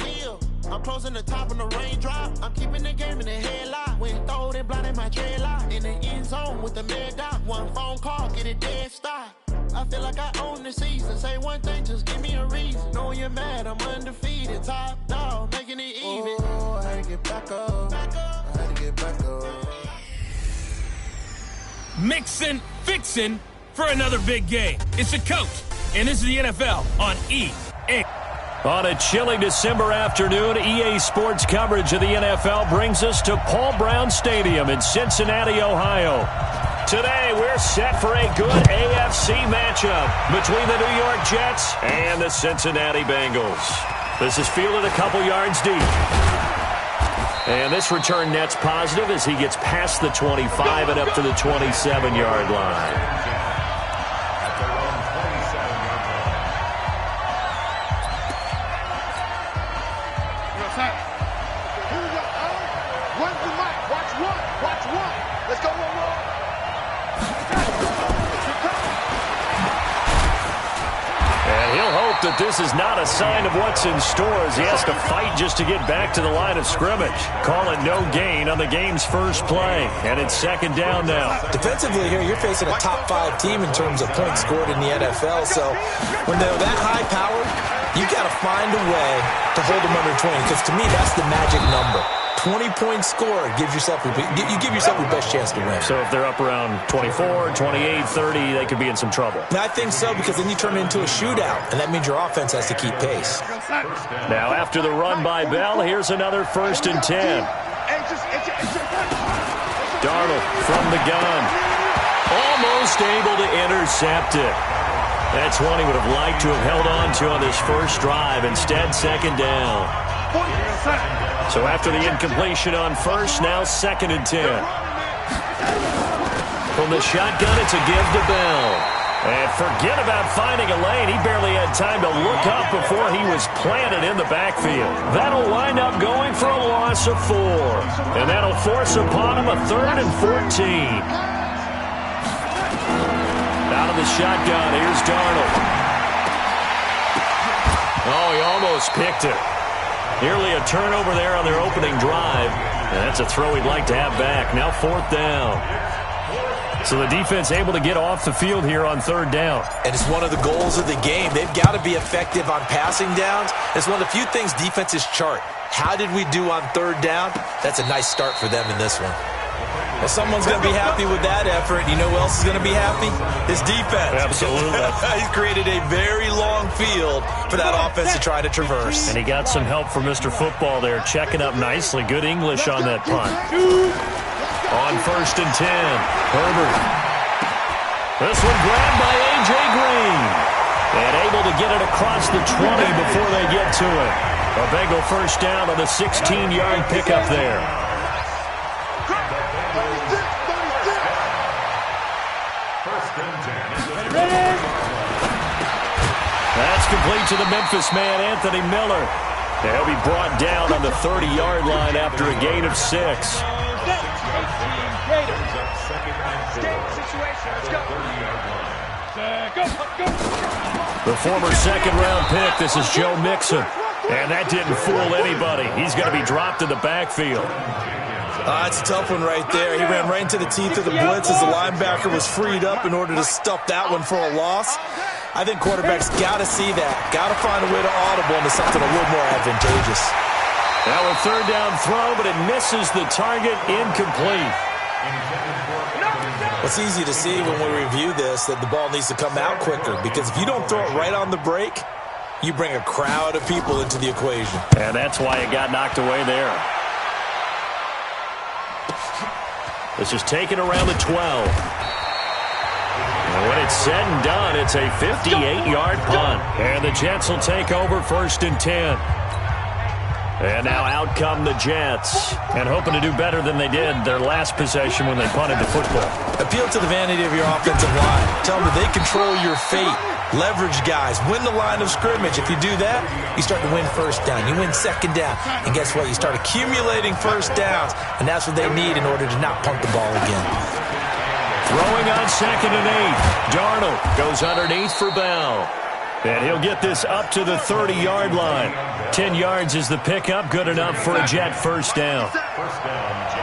wheel. I'm closing the top on the raindrop. I'm keeping the game in the headlock. When throwed and blinded my dreadlock. In the end zone with the mad dot. One phone call, get it dead stop. I feel like I own the season. Say one thing, just give me a reason. Knowing you're mad, I'm undefeated. Top dog, making it even. Oh, I had to get back up. I had to get back up. Mixing, fixing for another big game. It's a coach, and this is the NFL on EA. On a chilly December afternoon, EA Sports coverage of the NFL brings us to Paul Brown Stadium in Cincinnati, Ohio. Today, we're set for a good AFC matchup between the New York Jets and the Cincinnati Bengals. This is fielded a couple yards deep. And this return net's positive as he gets past the 25 and up to the 27-yard line. That this is not a sign of what's in store as he has to fight just to get back to the line of scrimmage. Call it no gain on the game's first play, and it's second down now. Defensively here, you're facing a top 5 team in terms of points scored in the NFL, so when they're that high-powered, you got to find a way to hold them under 20, because to me, that's the magic number. 20-point score gives yourself you give yourself your best chance to win. So if they're up around 24, 28, 30, they could be in some trouble. I think so, because then you turn it into a shootout, and that means your offense has to keep pace. Now after the run by Bell, here's another 1st and 10. Darnold from the gun. Almost able to intercept it. That's one he would have liked to have held on to on this first drive. Instead, second down. So after the incompletion on first, now 2nd and 10. From the shotgun, it's a give to Bell. And forget about finding a lane. He barely had time to look up before he was planted in the backfield. That'll wind up going for a loss of 4. And that'll force upon him a 3rd and 14. Out of the shotgun, here's Darnold. Oh, he almost picked it. Nearly a turnover there on their opening drive. And that's a throw he'd like to have back. Now 4th down. So the defense able to get off the field here on 3rd down. And it's one of the goals of the game. They've got to be effective on passing downs. It's one of the few things defenses chart. How did we do on 3rd down? That's a nice start for them in this one. Well, someone's going to be happy with that effort. You know who else is going to be happy? His defense. Absolutely. He's created a very long field for that offense to try to traverse. And he got some help from Mr. Football there, checking up nicely. Good English on that punt. On 1st and 10, Herbert. This one grabbed by A.J. Green. And able to get it across the 20 before they get to it. A Bengal first down on the 16-yard pickup there. That's complete to the Memphis man, Anthony Miller. And he'll be brought down on the 30-yard line after a gain of 6. The former 2nd-round pick, this is Joe Mixon. And that didn't fool anybody. He's going to be dropped in the backfield. It's a tough one right there. He ran right into the teeth of the blitz as the linebacker was freed up in order to stuff that one for a loss. I think quarterbacks got to see that. Got to find a way to audible into something a little more advantageous. Now a 3rd down throw, but it misses the target, incomplete. It's easy to see when we review this that the ball needs to come out quicker, because if you don't throw it right on the break, you bring a crowd of people into the equation. And that's why it got knocked away there. This is taken around the 12. And when it's said and done, it's a 58-yard punt. And the Jets will take over 1st and 10. And now out come the Jets. And hoping to do better than they did their last possession when they punted the football. Appeal to the vanity of your offensive line. Tell them that they control your fate. Leverage guys. Win the line of scrimmage. If you do that, you start to win 1st down. You win 2nd down. And guess what? You start accumulating 1st downs. And that's what they need in order to not punt the ball again. Throwing on 2nd and 8. Darnold goes underneath for Bell. And he'll get this up to the 30-yard line. 10 yards is the pickup, good enough for a Jet first down.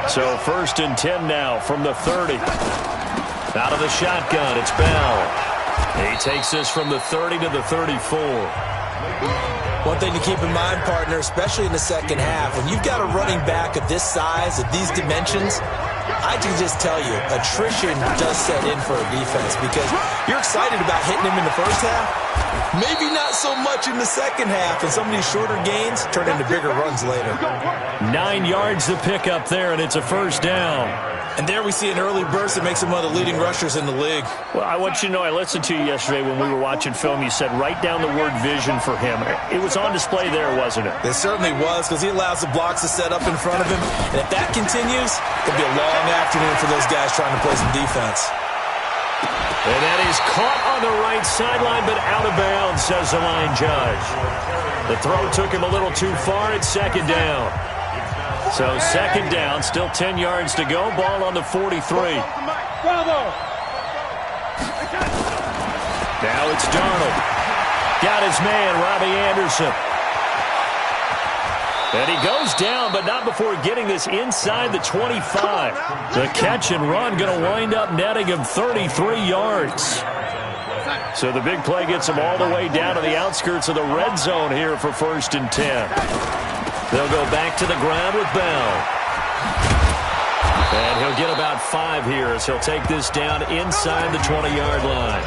So 1st and 10 now from the 30. Out of the shotgun, it's Bell. He takes this from the 30 to the 34. One thing to keep in mind, partner, especially in the second half, when you've got a running back of this size, of these dimensions, I can just tell you, attrition does set in for a defense because you're excited about hitting him in the first half. Maybe not so much in the second half, and some of these shorter gains turn into bigger runs later. 9 yards to pick up there, and it's a first down. And there we see an early burst that makes him one of the leading rushers in the league. Well, I want you to know, I listened to you yesterday when we were watching film. You said write down the word vision for him. It was on display there, wasn't it? It certainly was, because he allows the blocks to set up in front of him. And if that continues, it'll be a long afternoon for those guys trying to play some defense. And that is caught on the right sideline, but out of bounds, says the line judge. The throw took him a little too far. It's 2nd down. So 2nd down, still 10 yards to go. Ball on the 43. Now it's Darnold. Got his man, Robbie Anderson. And he goes down, but not before getting this inside the 25. The catch and run going to wind up netting him 33 yards. So the big play gets him all the way down to the outskirts of the red zone here for 1st and 10. They'll go back to the ground with Bell. And he'll get about 5 here as he'll take this down inside the 20-yard line.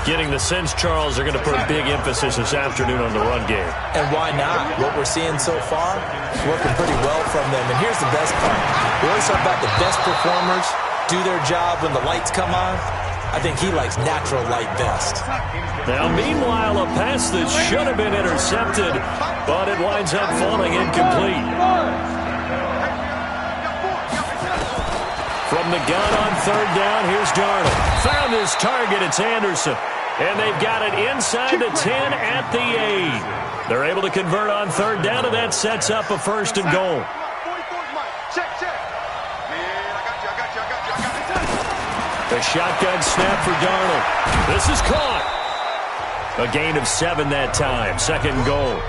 Getting the sense, Charles, they're going to put a big emphasis this afternoon on the run game. And why not? What we're seeing so far is working pretty well from them. And here's the best part. We always talk about the best performers do their job when the lights come on. I think he likes natural light best. Now, meanwhile, a pass that should have been intercepted, but it winds up falling incomplete. From the gun on 3rd down, here's Darnold. Found his target, it's Anderson. And they've got it inside the 10 at the 8. They're able to convert on 3rd down, and that sets up a 1st and goal. The shotgun snap for Darnold. This is caught. A gain of 7 that time. 2nd goal.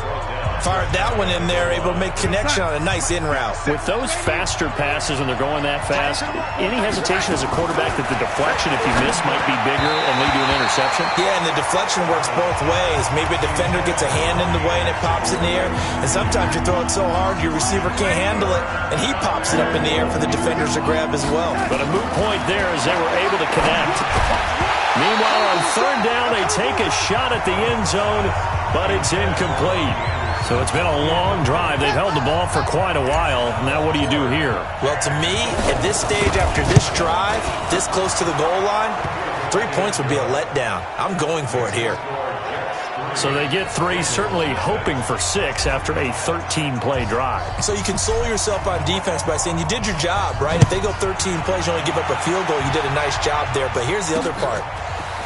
Fired that one in there, able to make connection on a nice in route. With those faster passes and they're going that fast, any hesitation as a quarterback that the deflection, if you miss, might be bigger and lead to an interception? Yeah, and the deflection works both ways. Maybe a defender gets a hand in the way and it pops in the air. And sometimes you throw it so hard your receiver can't handle it, and he pops it up in the air for the defenders to grab as well. But a moot point there as they were able to connect. Meanwhile, on 3rd down, they take a shot at the end zone, but it's incomplete. So it's been a long drive. They've held the ball for quite a while. Now what do you do here? Well, to me, at this stage, after this drive, this close to the goal line, 3 points would be a letdown. I'm going for it here. So they get 3, certainly hoping for 6 after a 13-play drive. So you console yourself on defense by saying you did your job, right? If they go 13 plays, you only give up a field goal, you did a nice job there. But here's the other part.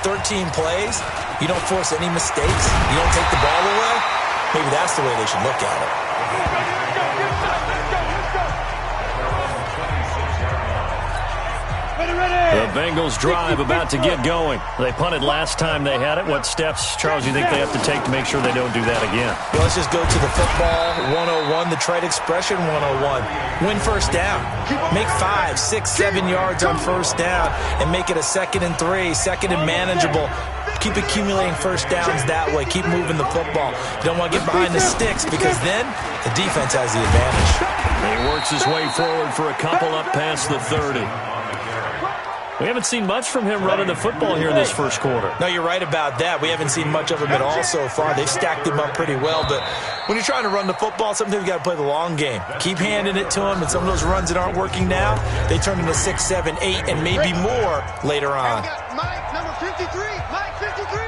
13 plays, you don't force any mistakes, you don't take the ball away. Maybe that's the way they should look at it. The Bengals drive about to get going. They punted last time they had it. What steps, Charles, do you think they have to take to make sure they don't do that again? Well, let's just go to the football 101, the trade expression 101. Win 1st down. Make 5, 6, 7 yards on 1st down and make it a 2nd and 3, 2nd and manageable. Keep accumulating 1st downs that way. Keep moving the football. You don't want to get behind the sticks because then the defense has the advantage. He works his way forward for a couple up past the 30. We haven't seen much from him running the football here in this 1st quarter. No, you're right about that. We haven't seen much of him at all so far. They've stacked him up pretty well, but when you're trying to run the football, sometimes you got to play the long game. Keep handing it to him, and some of those runs that aren't working now, they turn into 6, 7, 8, and maybe more later on. Mike, number 53. Mike, 53.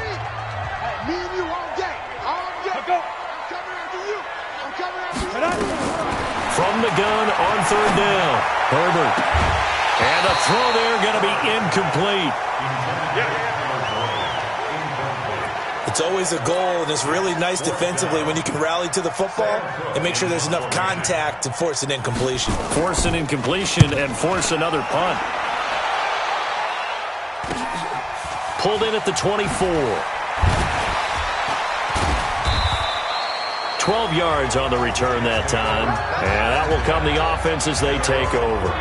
Me and you all day. All day. I'm coming after you. I'm coming after you. From the gun on 3rd down, Herbert. And the throw there going to be incomplete. It's always a goal, and it's really nice defensively when you can rally to the football and make sure there's enough contact to force an incompletion. Force an incompletion and force another punt. Pulled in at the 24. 12 yards on the return that time. And that will come the offense as they take over.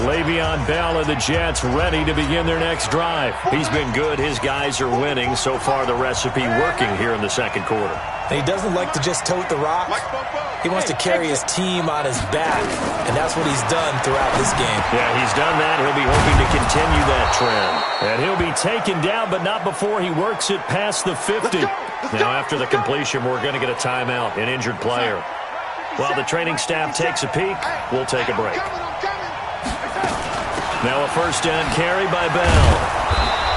Le'Veon Bell and the Jets ready to begin their next drive. He's been good. His guys are winning. So far, the recipe working here in the second quarter. He doesn't like to just tote the rock. He wants to carry his team on his back, and that's what he's done throughout this game. Yeah, he's done that. He'll be hoping to continue that trend. And he'll be taken down, but not before he works it past the 50. Now, after the completion, we're going to get a timeout, an injured player. While the training staff takes a peek, we'll take a break. Now a first down carry by Bell.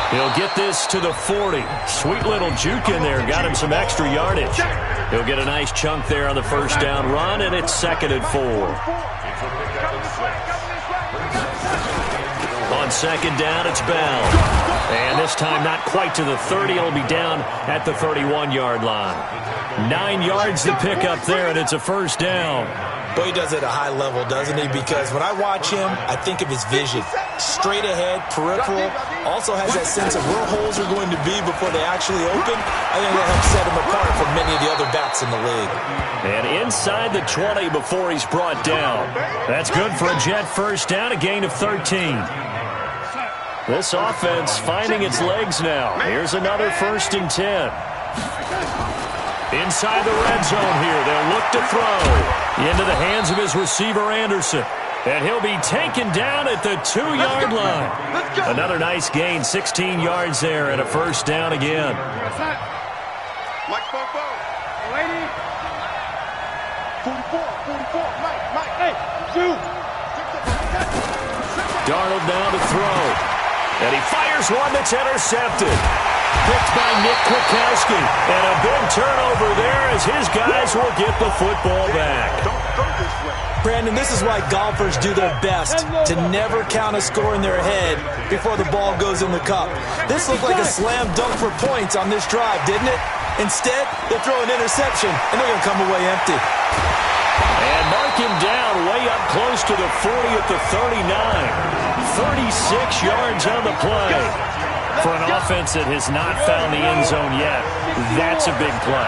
He'll get this to the 40. Sweet little juke in there. Got him some extra yardage. He'll get a nice chunk there on the first down run, and it's 2nd and 4. On second down, it's Bell. And this time not quite to the 30. It'll be down at the 31-yard line. 9 yards to pick up there, and it's a first down. Boy, he does it at a high level, doesn't he? Because when I watch him, I think of his vision. Straight ahead, peripheral. Also has that sense of where holes are going to be before they actually open. I think that helps set him apart from many of the other backs in the league. And inside the 20 before he's brought down. That's good for a Jet first down, a gain of 13. This offense finding its legs now. Here's another 1st and 10. Inside the red zone here. They'll look to throw. Into the hands of his receiver, Anderson. And he'll be taken down at the 2-yard line. Another nice gain, 16 yards there, and a first down again. Mike, 44, Mike, hey, shoot. Darnold now to throw. And he fires one that's intercepted. Picked by Nick Kwiatkowski. And a big turnover there as his guys will get the football back. Brandon, this is why golfers do their best to never count a score in their head before the ball goes in the cup. This looked like a slam dunk for points on this drive, didn't it? Instead, they throw an interception, and they're going to come away empty. And mark him down way up close to the 40 at the 39. 36 yards on the play. For an offense that has not found the end zone yet, that's a big play.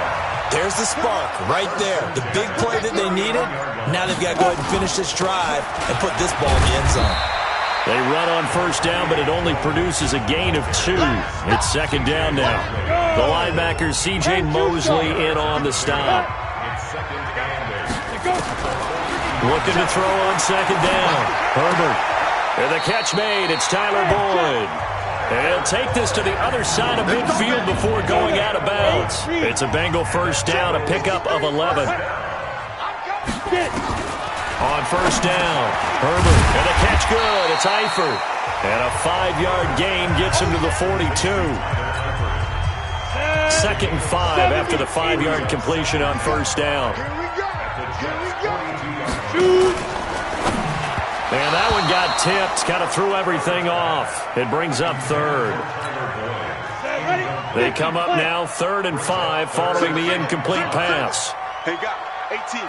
There's the spark right there. The big play that they needed. Now they've got to go ahead and finish this drive and put this ball in the end zone. They run on first down, but it only produces a gain of 2. It's 2nd down now. The linebacker, C.J. Mosley, in on the stop. Looking to throw on 2nd down. Herbert. And the catch made. It's Tyler Boyd. And he'll take this to the other side of midfield before going out of bounds. It's a Bengal first down, a pickup of 11. On first down, Herbert, and the catch good. It's Eifert. And a 5-yard gain gets him to the 42. 2nd and 5 after the 5-yard completion on first down. And that one got tipped, kind of threw everything off. It brings up 3rd. They come up now 3rd and 5 following the incomplete pass. Hey, got 18.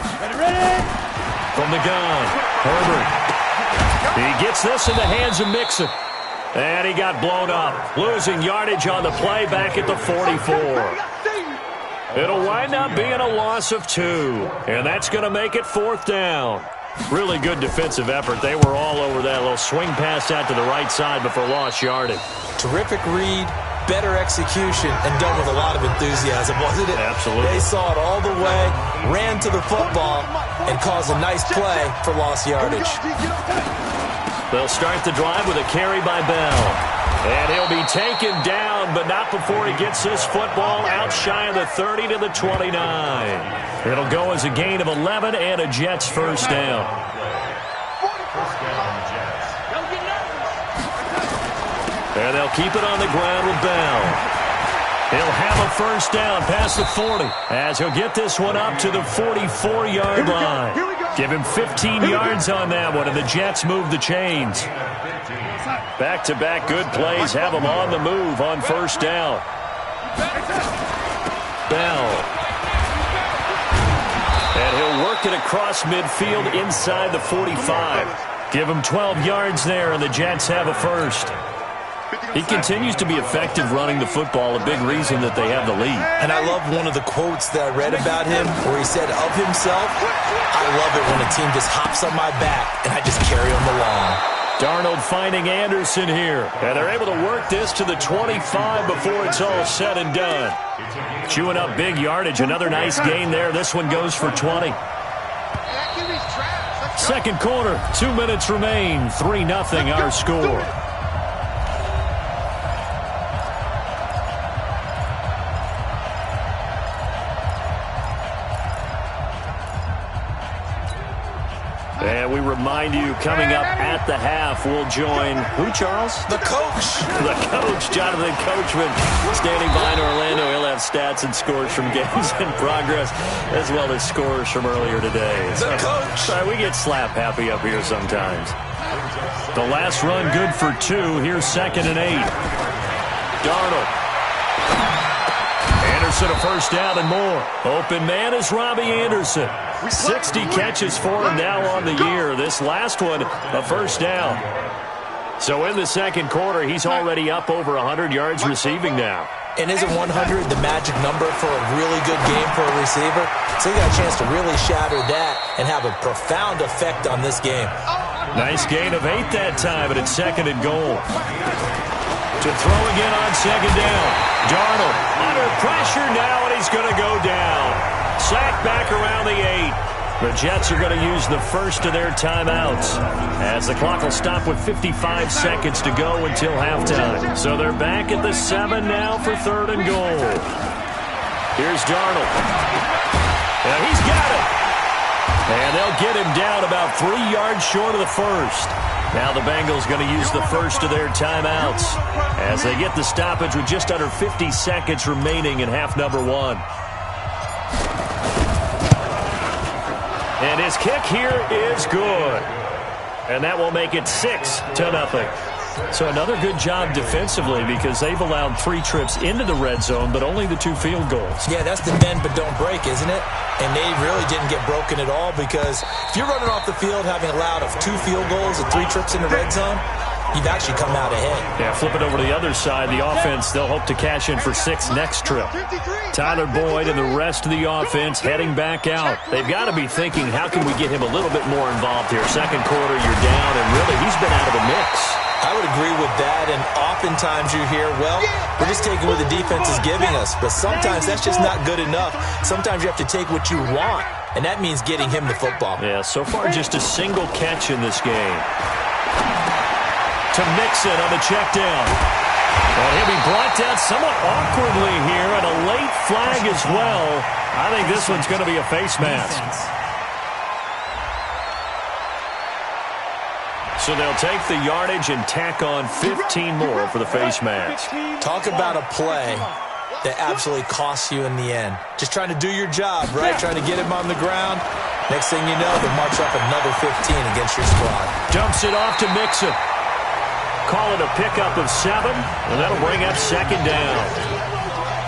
From the gun, Herbert. He gets this in the hands of Mixon. And he got blown up, losing yardage on the play back at the 44. It'll wind up being a loss of 2. And that's going to make it 4th down. Really good defensive effort. They were all over that little swing pass out to the right side before lost yardage. Terrific read, better execution, and done with a lot of enthusiasm, wasn't it? Absolutely. They saw it all the way, ran to the football, and caused a nice play for lost yardage. They'll start the drive with a carry by Bell. And he'll be taken down, but not before he gets this football out shy of the 30 to the 29. It'll go as a gain of 11 and a Jets first down. And they'll keep it on the ground with Bell. He'll have a first down past the 40 as he'll get this one up to the 44-yard line. Give him 15 yards on that one, and the Jets move the chains. Back-to-back good plays have them on the move on first down. Bell. And he'll work it across midfield inside the 45. Give him 12 yards there, and the Jets have a first. He continues to be effective running the football, a big reason that they have the lead. And I love one of the quotes that I read about him where he said of himself, I love it when a team just hops on my back and I just carry them along. Darnold finding Anderson here. And they're able to work this to the 25 before it's all said and done. Chewing up big yardage. Another nice gain there. This one goes for 20. Second quarter, 2 minutes remain. 3-0 our score. And we remind you, coming up at the half, we'll join who, Charles? The coach. The coach, Jonathan Coachman, standing by in Orlando. He'll have stats and scores from games in progress, as well as scores from earlier today. The coach. Sorry, we get slap happy up here sometimes. The last run good for 2. Here's 2nd and 8. Darnold. Anderson a first down and more. Open man is Robbie Anderson. 60 catches for him now on the year. This last one, a first down. So in the second quarter, he's already up over 100 yards receiving now. And isn't 100 the magic number for a really good game for a receiver? So he got a chance to really shatter that and have a profound effect on this game. Nice gain of 8 that time, but it's 2nd and goal. To throw again on 2nd down. Darnold under pressure now, and he's going to go down. Sacked back around the 8. The Jets are going to use the first of their timeouts, as the clock will stop with 55 seconds to go until halftime. So they're back at the 7 now for 3rd and goal. Here's Darnold. And he's got it. And they'll get him down about 3 yards short of the first. Now the Bengals going to use the first of their timeouts as they get the stoppage with just under 50 seconds remaining in half number 1. And his kick here is good. And that will make it 6-0. So another good job defensively, because they've allowed 3 trips into the red zone, but only the 2 field goals. Yeah, that's the bend but don't break, isn't it? And they really didn't get broken at all, because if you're running off the field having allowed 2 field goals and 3 trips in the red zone, you've actually come out ahead. Yeah, flip it over to the other side. The offense, they'll hope to cash in for 6 next trip. Tyler Boyd and the rest of the offense heading back out. They've got to be thinking, how can we get him a little bit more involved here? Second quarter, you're down, and really, he's been out of the mix. I would agree with that, and oftentimes you hear, well, we're just taking what the defense is giving us, but sometimes that's just not good enough. Sometimes you have to take what you want, and that means getting him the football. Yeah, so far just a single catch in this game. To Mixon on the check down. And he'll be brought down somewhat awkwardly here, and a late flag as well. I think this one's going to be a face mask. So they'll take the yardage and tack on 15 more for the face mask. Talk about a play that absolutely costs you in the end. Just trying to do your job, right? Trying to get him on the ground. Next thing you know, they'll march up another 15 against your squad. Dumps it off to Mixon. Call it a pickup of 7, and that'll bring up 2nd down.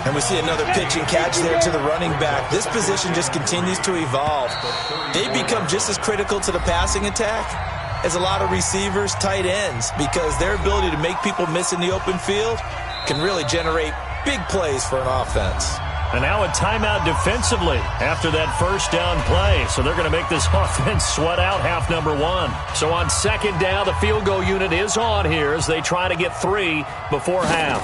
And we see another pitch and catch there to the running back. This position just continues to evolve. They become just as critical to the passing attack as a lot of receivers, tight ends, because their ability to make people miss in the open field can really generate big plays for an offense. And now a timeout defensively after that first down play. So they're going to make this offense sweat out half number 1. So on 2nd down, the field goal unit is on here as they try to get 3 before half.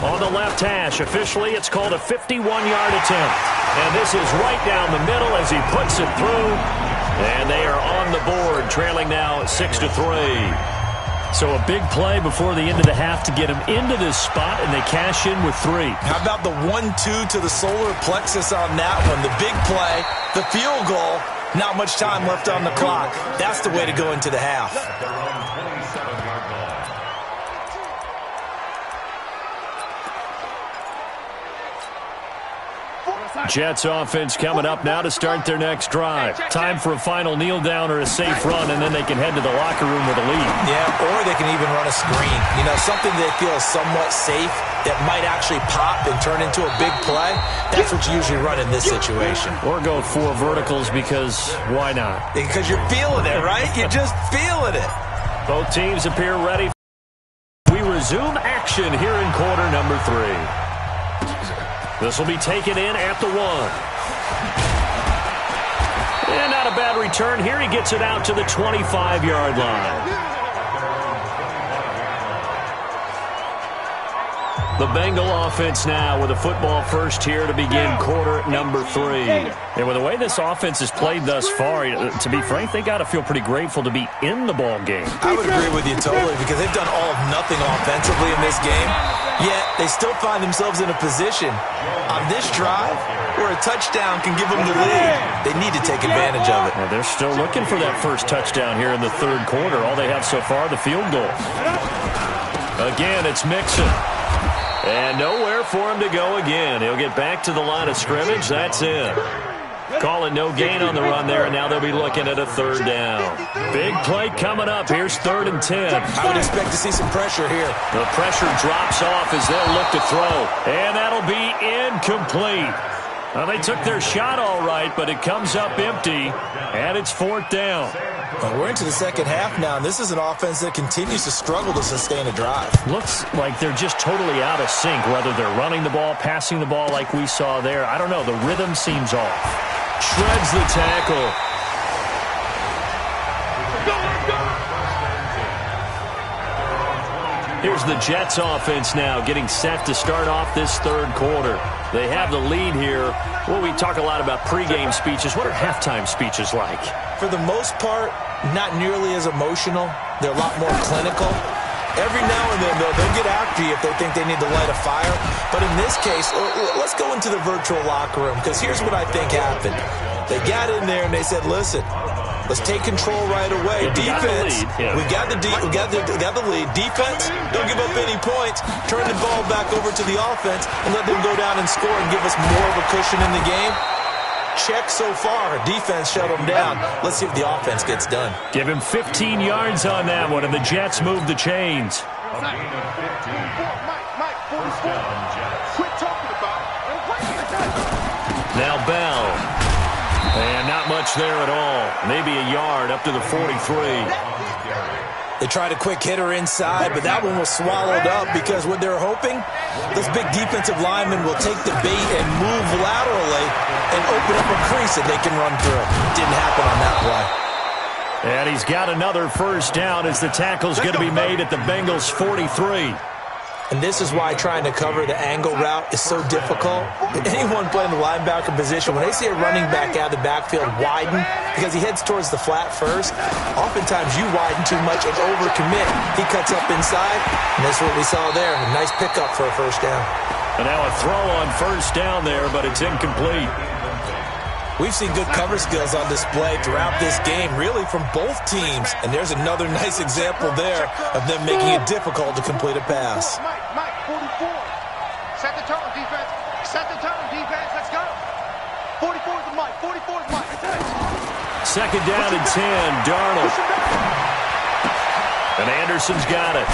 On the left hash, officially it's called a 51-yard attempt. And this is right down the middle as he puts it through. And they are on the board, trailing now 6-3. So a big play before the end of the half to get him into this spot, and they cash in with 3. How about the 1-2 to the solar plexus on that one? The big play, the field goal, not much time left on the clock. That's the way to go into the half. Jets offense coming up now to start their next drive. Time for a final kneel down or a safe run, and then they can head to the locker room with a lead. Yeah, or they can even run a screen. You know, something they feel is somewhat safe that might actually pop and turn into a big play. That's what you usually run in this situation. Or go 4 verticals, because why not? Because you're feeling it, right? You're just feeling it. Both teams appear ready. We resume action here in quarter number 3. This will be taken in at the 1. And not a bad return here. He gets it out to the 25-yard line. The Bengal offense now with a football first here to begin quarter number 3. And with the way this offense has played thus far, to be frank, they got to feel pretty grateful to be in the ball game. I would agree with you totally because they've done all of nothing offensively in this game, yet they still find themselves in a position on this drive where a touchdown can give them the lead. They need to take advantage of it. Well, they're still looking for that first touchdown here in the third quarter. All they have so far, the field goal. Again, it's Mixon. And nowhere for him to go again. He'll get back to the line of scrimmage. That's it. Calling no gain on the run there, and now they'll be looking at a third down. Big play coming up. Here's 3rd and 10. I would expect to see some pressure here. The pressure drops off as they'll look to throw. And that'll be incomplete. Well, they took their shot all right, but it comes up empty, and it's 4th down. Well, we're into the second half now, and this is an offense that continues to struggle to sustain a drive. Looks like they're just totally out of sync, whether they're running the ball, passing the ball like we saw there. I don't know. The rhythm seems off. Shreds the tackle. Here's the Jets offense now getting set to start off this third quarter. They have the lead here. Well, we talk a lot about pregame speeches. What are halftime speeches like? For the most part, not nearly as emotional. They're a lot more clinical. Every now and then, though, they'll get after you if they think they need to light a fire. But in this case, let's go into the virtual locker room, because here's what I think happened. They got in there and they said, listen, let's take control right away. Defense, we got the lead. Defense, don't give up any points. Turn the ball back over to the offense and let them go down and score and give us more of a cushion in the game. Check so far. Defense shut them down. Let's see if the offense gets done. Give him 15 yards on that one, and the Jets move the chains. Now Bell. And not much there at all. Maybe a yard up to the 43. They tried a quick hitter inside, but that one was swallowed up because what they're hoping, this big defensive lineman will take the bait and move laterally and open up a crease that they can run through. Didn't happen on that play. And he's got another first down as the tackle's going to be made at the Bengals' 43. And this is why trying to cover the angle route is so difficult. Anyone playing the linebacker position, when they see a running back out of the backfield widen because he heads towards the flat first, oftentimes you widen too much and overcommit. He cuts up inside, and that's what we saw there. A nice pickup for a first down. And now a throw on first down there, but it's incomplete. We've seen good cover skills on display throughout this game, really from both teams. And there's another nice example there of them making it difficult to complete a pass. Mike, 44. Set the tone, defense. Set the tone, defense. Let's go. 44 is the Mike. 44 is Mike. Second down and 10. Darnold. And Anderson's got it.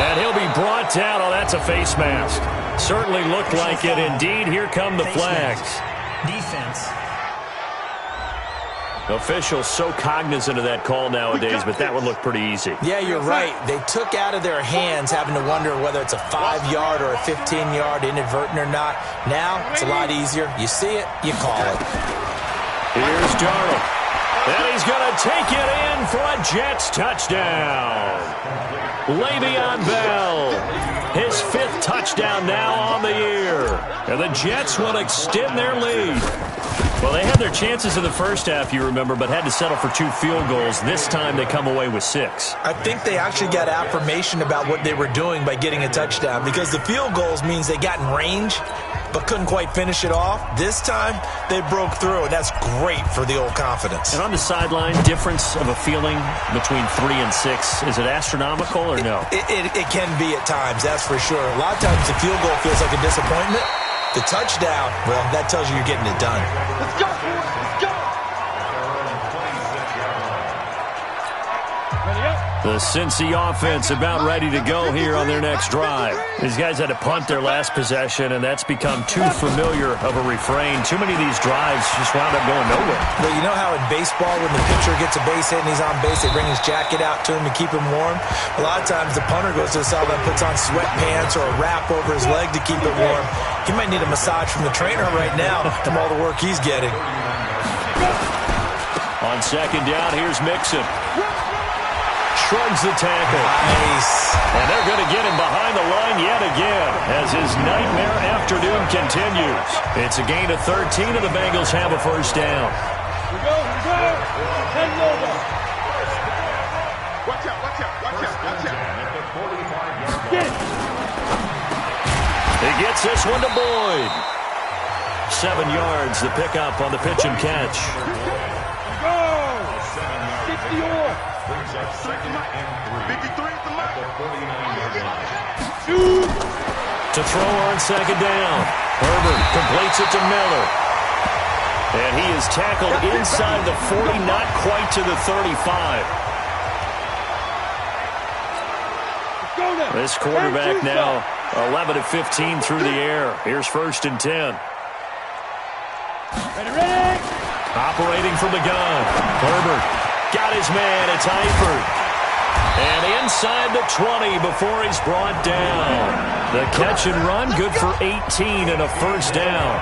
And he'll be brought down. Oh, that's a face mask. Certainly looked like it. Indeed, here come the flags. Defense. Officials so cognizant of that call nowadays, but that would look pretty easy. Yeah, you're right. They took out of their hands having to wonder whether it's a 5-yard or a 15-yard, inadvertent or not. Now, it's a lot easier. You see it, you call it. Here's Darnold. And he's going to take it in for a Jets touchdown. Le'Veon Bell. His 5th touchdown now on the year. And the Jets will extend their lead. Well, they had their chances in the first half, you remember, but had to settle for 2 field goals. This time they come away with 6. I think they actually got affirmation about what they were doing by getting a touchdown, because the field goals means they got in range but couldn't quite finish it off. This time they broke through, and that's great for the old confidence. And on the sideline, difference of a feeling between 3 and 6, is it astronomical or no? It can be at times, that's for sure. A lot of times the field goal feels like a disappointment. The touchdown, well, that tells you you're getting it done. Let's go, boys. Let's go. The The Cincy offense about ready to go here on their next drive. These guys had to punt their last possession, and that's become too familiar of a refrain. Too many of these drives just wound up going nowhere. Well, you know how in baseball when the pitcher gets a base hit and he's on base, they bring his jacket out to him to keep him warm? A lot of times the punter goes to the sideline, puts on sweatpants or a wrap over his leg to keep it warm. He might need a massage from the trainer right now from all the work he's getting. On second down, here's Mixon. Shrugs the tackle. Nice. And they're going to get him behind the line yet again as his nightmare afternoon continues. It's a gain of 13, and the Bengals have a first down. Here we go. Hand over. Watch out. Get it. He gets this one to Boyd. 7 yards, the pickup on the pitch and catch. Go. 60 off. 53 at the mark. To throw on second down. Herbert completes it to Miller. And he is tackled inside the 40, not quite to the 35. This quarterback now 11 of 15 through the air. Here's first and 10. Ready. Operating from the gun. Herbert got his man. It's Eifert. And inside the 20 before he's brought down. The catch and run, good for 18 and a first down.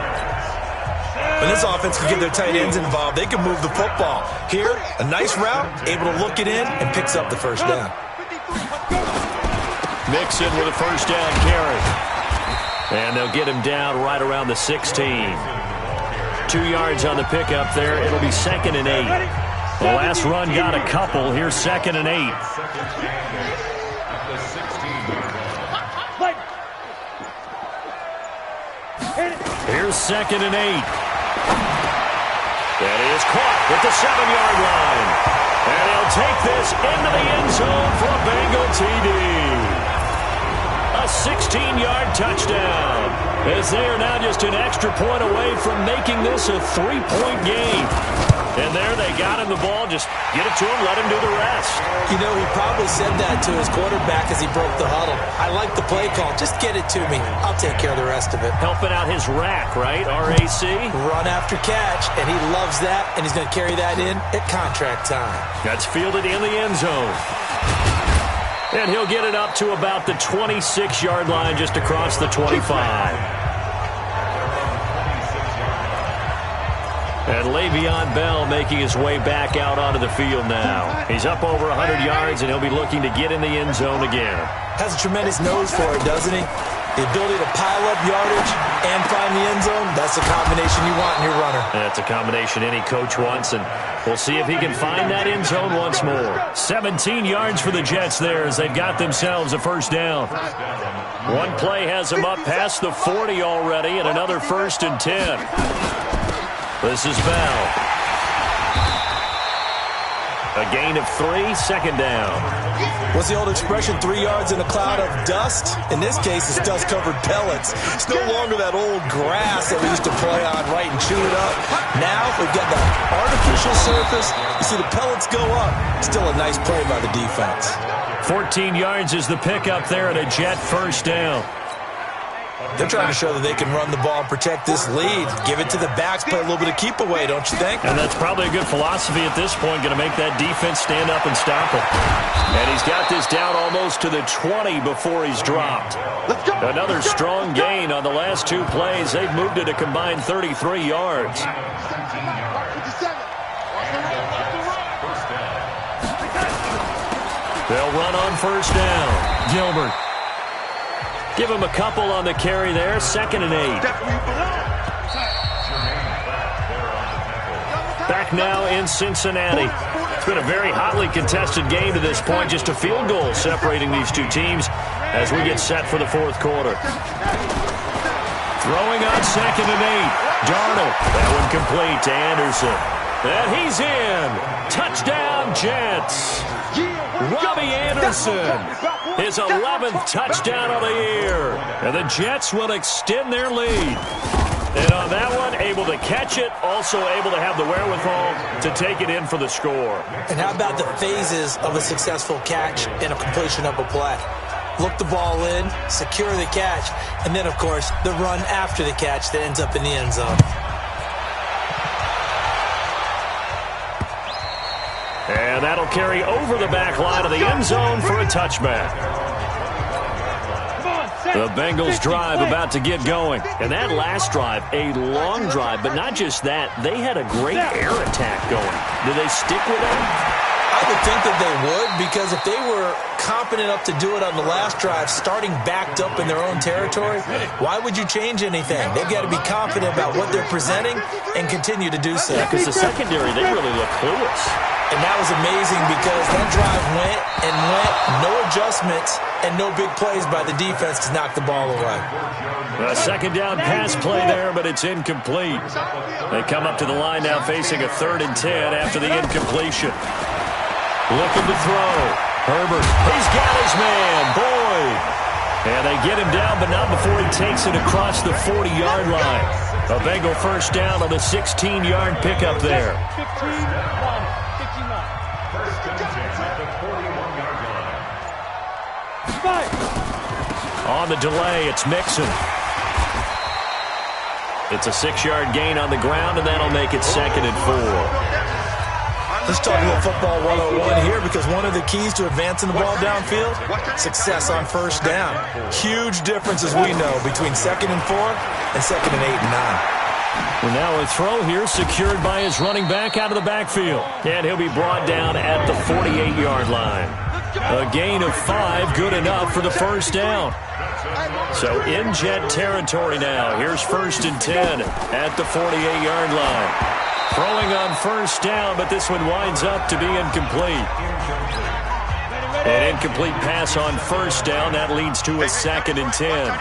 When this offense can get their tight ends involved, they can move the football. Here, a nice route, able to look it in, and picks up the first down. Mixon with a first down carry. And they'll get him down right around the 16. 2 yards on the pickup there. It'll be second and 8. The last run got a couple. Here's second and 8. Here's second and 8. That is caught at the 7-yard line. And he'll take this into the end zone for a Bengal TD. A 16-yard touchdown, as they are now just an extra point away from making this a 3-point game. And there they got him the ball. Just get it to him, let him do the rest. You know, he probably said that to his quarterback as he broke the huddle. I like the play call. Just get it to me. I'll take care of the rest of it. Helping out his rack, right? RAC? Run after catch, and he loves that, and he's going to carry that in at contract time. That's fielded in the end zone. And he'll get it up to about the 26-yard line, just across the 25. And Le'Veon Bell making his way back out onto the field now. He's up over 100 yards, and he'll be looking to get in the end zone again. Has a tremendous nose for it, doesn't he? The ability to pile up yardage and find the end zone, that's the combination you want in your runner. That's a combination any coach wants, and we'll see if he can find that end zone once more. 17 yards for the Jets there as they've got themselves a first down. One play has them up past the 40 already, and another first and 10. This is Bell. A gain of 3, second down. What's the old expression, 3 yards in a cloud of dust? In this case, it's dust-covered pellets. It's no longer that old grass that we used to play on, right, and chew it up. Now, we've got the artificial surface. You see the pellets go up. Still a nice play by the defense. 14 yards is the pickup there at a Jet first down. They're trying to show that they can run the ball and protect this lead. Give it to the backs, play a little bit of keep away, don't you think? And that's probably a good philosophy at this point, going to make that defense stand up and stop it. And he's got this down almost to the 20 before he's dropped. Another strong gain on the last 2 plays. They've moved it a combined 33 yards. They'll run on first down. Gilbert. Give him a couple on the carry there. Second and 8. Back now in Cincinnati. It's been a very hotly contested game to this point. Just a field goal separating these two teams as we get set for the fourth quarter. Throwing on second and 8. Darnold. That one complete to Anderson. And he's in. Touchdown, Jets. Robbie Anderson, his 11th touchdown of the year. And the Jets will extend their lead. And on that one, able to catch it, also able to have the wherewithal to take it in for the score. And how about the phases of a successful catch and a completion of a play? Look the ball in, secure the catch, and then, of course, the run after the catch that ends up in the end zone. And that'll carry over the back line of the end zone for a touchback. The Bengals drive about to get going. And that last drive, a long drive, but not just that. They had a great air attack going. Did they stick with it? I would think that they would, because if they were competent enough to do it on the last drive, starting backed up in their own territory, why would you change anything? They've got to be confident about what they're presenting and continue to do so. Yeah, because the secondary, they really look clueless. And that was amazing because that drive went and went, no adjustments, and no big plays by the defense to knock the ball away. A second down pass play there, but it's incomplete. They come up to the line now facing a 3rd and 10 after the incompletion. Looking to throw. Herbert, he's got his man, Boyd. And they get him down, but not before he takes it across the 40-yard line. A Bengal first down on the 16-yard pickup there. 15-1. On the delay, it's Mixon. It's a 6-yard gain on the ground, and that'll make it 2nd and 4. Let's talk a little football 101 here, because one of the keys to advancing the ball downfield, success on first down. Huge difference, as we know, between 2nd and 4 and 2nd and 8 and 9. Well, now a throw here secured by his running back out of the backfield. And he'll be brought down at the 48-yard line. A gain of 5, good enough for the first down. So in Jet territory now. Here's 1st and 10 at the 48-yard line. Throwing on first down, but this one winds up to be incomplete. An incomplete pass on first down. That leads to a 2nd and 10.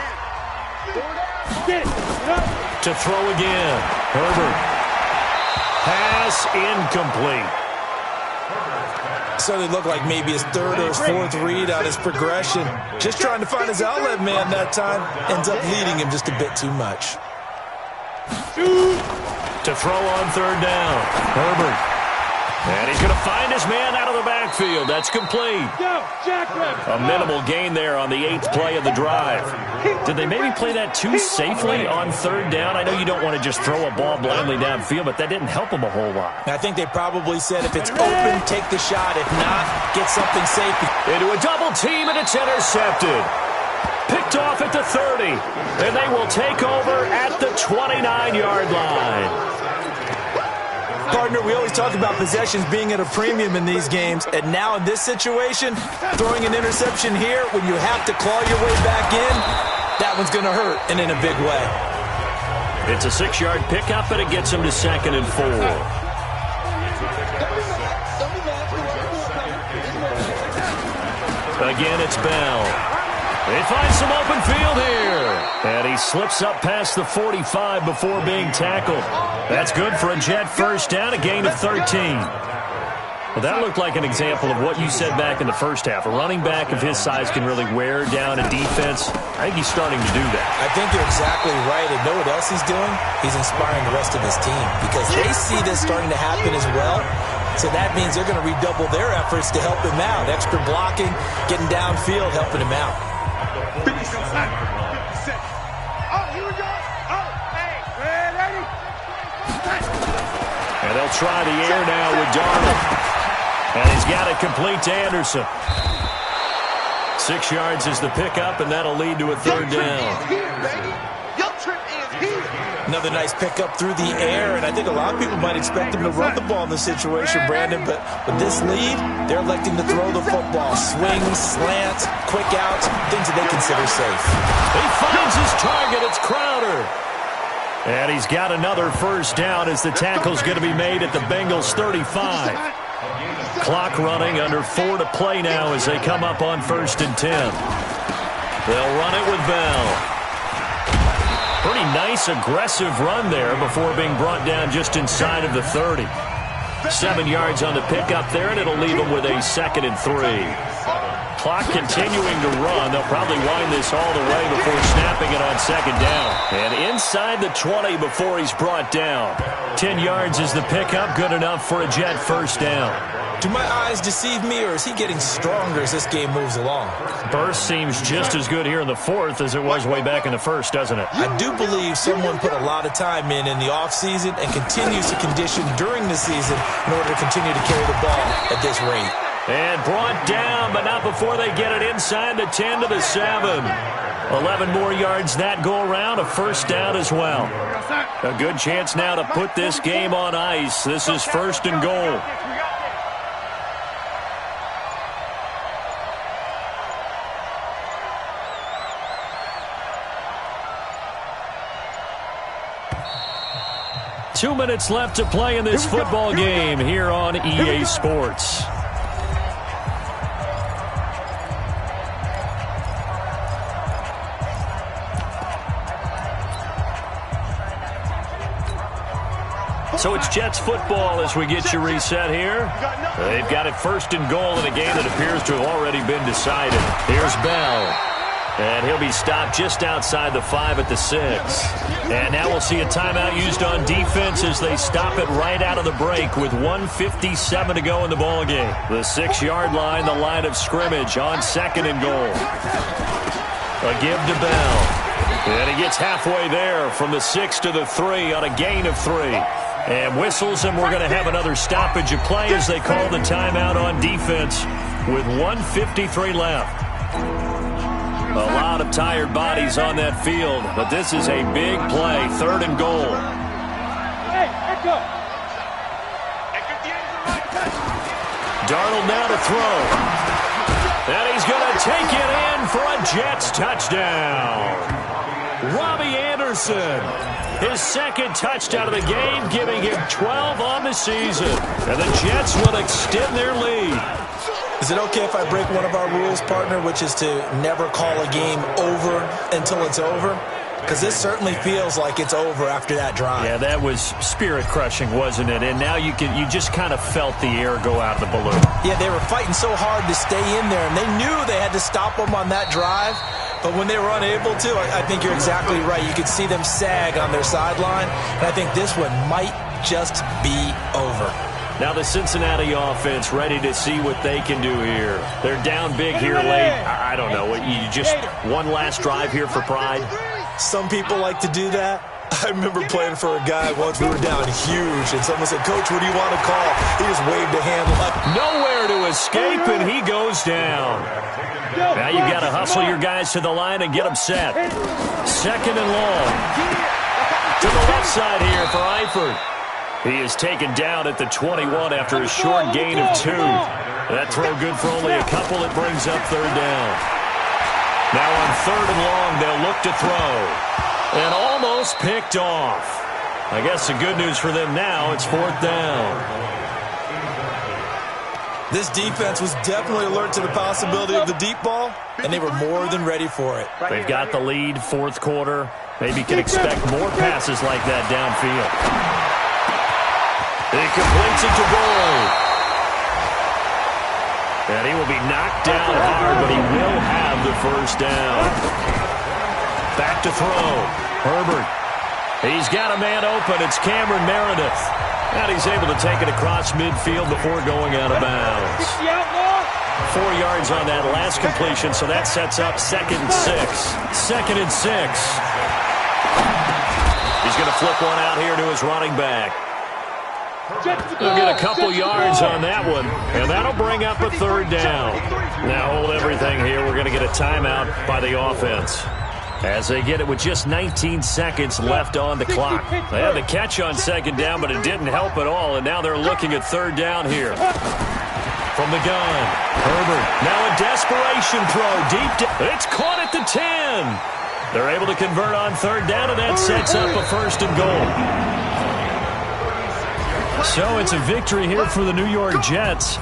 To throw again. Herbert. Pass incomplete. So they look like maybe his 3rd or his 4th read on his progression. Just trying to find his outlet man that time. Ends up leading him just a bit too much. To throw on 3rd down. Herbert. And he's going to find his man out of the backfield. That's complete. A minimal gain there on the 8th play of the drive. Did they maybe play that too safely on 3rd down? I know you don't want to just throw a ball blindly downfield, but that didn't help them a whole lot. I think they probably said if it's open, take the shot. If not, get something safe. Into a double team, and it's intercepted. Picked off at the 30, and they will take over at the 29-yard line. Partner, we always talk about possessions being at a premium in these games, and now in this situation, throwing an interception here when you have to claw your way back in, that one's going to hurt, and in a big way. It's a 6-yard pickup, and it gets him to 2nd and 4. Again, it's Bell. They find some open field here. And he slips up past the 45 before being tackled. That's good for a Jet first down, a gain of 13. Well, that looked like an example of what you said back in the first half. A running back of his size can really wear down a defense. I think he's starting to do that. I think you're exactly right. And know what else he's doing? He's inspiring the rest of his team because they see this starting to happen as well. So that means they're going to redouble their efforts to help him out. Extra blocking, getting downfield, helping him out. And they'll try the air now with Darnold. And he's got it complete to Anderson. 6 yards is the pickup, and that'll lead to a 3rd down. Another nice pickup through the air, and I think a lot of people might expect him to run the ball in this situation, Brandon, but with this lead, they're electing to throw the football. Swings, slants, quick outs, things that they consider safe. He finds his target. It's Crowder. And he's got another first down as the tackle's going to be made at the Bengals' 35. Clock running, under 4 to play now as they come up on 1st and 10. They'll run it with Bell. Pretty nice, aggressive run there before being brought down just inside of the 30. 7 yards on the pickup there, and it'll leave them with a 2nd and 3. clock continuing to run. They'll probably wind this all the way before snapping it on second down. And inside the 20 before he's brought down. 10 yards is the pickup, good enough for a Jet first down. Do my eyes deceive me, or is he getting stronger as this game moves along? Burst seems just as good here in the fourth as it was way back in the first, doesn't it? I do believe someone put a lot of time in the offseason and continues to condition during the season in order to continue to carry the ball at this rate. And brought down, but not before they get it inside the 10 to the 7. 11 more yards that go around, a first down as well. A good chance now to put this game on ice. This is first and goal. Two minutes left to play in this football game here on EA Sports. So it's Jets football as we get you reset here. They've got it first and goal in a game that appears to have already been decided. Here's Bell. And he'll be stopped just outside the 5 at the 6. And now we'll see a timeout used on defense as they stop it right out of the break with 1:57 to go in the ballgame. The 6-yard line, the line of scrimmage on second and goal. A give to Bell. And he gets halfway there from the 6 to the 3 on a gain of 3. And whistles, and we're going to have another stoppage of play as they call the timeout on defense with 1:53 left. A lot of tired bodies on that field, but this is a big play, third and goal. Darnold now to throw. And he's going to take it in for a Jets touchdown. Robbie Anderson, his second touchdown of the game, giving him 12 on the season. And the Jets will extend their lead. Is it okay if I break one of our rules, partner, which is to never call a game over until it's over? Because this certainly feels like it's over after that drive. Yeah, that was spirit-crushing, wasn't it? And now you just kind of felt the air go out of the balloon. Yeah, they were fighting so hard to stay in there, and they knew they had to stop them on that drive. But when they were unable to, I think you're exactly right. You could see them sag on their sideline, and I think this one might just be over. Now the Cincinnati offense ready to see what they can do here. They're down big here late. I don't know. You just one last drive here for pride? Some people like to do that. I remember playing for a guy once. We were down huge, and someone said, "Coach, what do you want to call?" He just waved a hand up. Nowhere to escape, and he goes down. Now you've got to hustle your guys to the line and get them set. Second and long. To the left side here for Eifert. He is taken down at the 21 after a short gain of 2. That throw good for only a couple. It brings up third down. Now on third and long, they'll look to throw. And almost picked off. I guess the good news for them now, it's fourth down. This defense was definitely alert to the possibility of the deep ball, and they were more than ready for it. They've got the lead, fourth quarter. Maybe can expect more passes like that downfield. He completes it to Boyd. And he will be knocked down hard, but he will have the first down. Back to throw. Herbert. He's got a man open. It's Cameron Meredith. And he's able to take it across midfield before going out of bounds. 4 yards on that last completion, so that sets up 2nd and 6. 2nd and 6. He's going to flip one out here to his running back. He'll get a couple yards on that one, and that'll bring up a third down. Now hold everything here. We're going to get a timeout by the offense as they get it with just 19 seconds left on the clock. They had the catch on second down, but it didn't help at all, and now they're looking at third down here. From the gun, Herbert. Now a desperation throw deep. It's caught at the 10. They're able to convert on third down, and that sets up a first and goal. So it's a victory here for the New York Jets.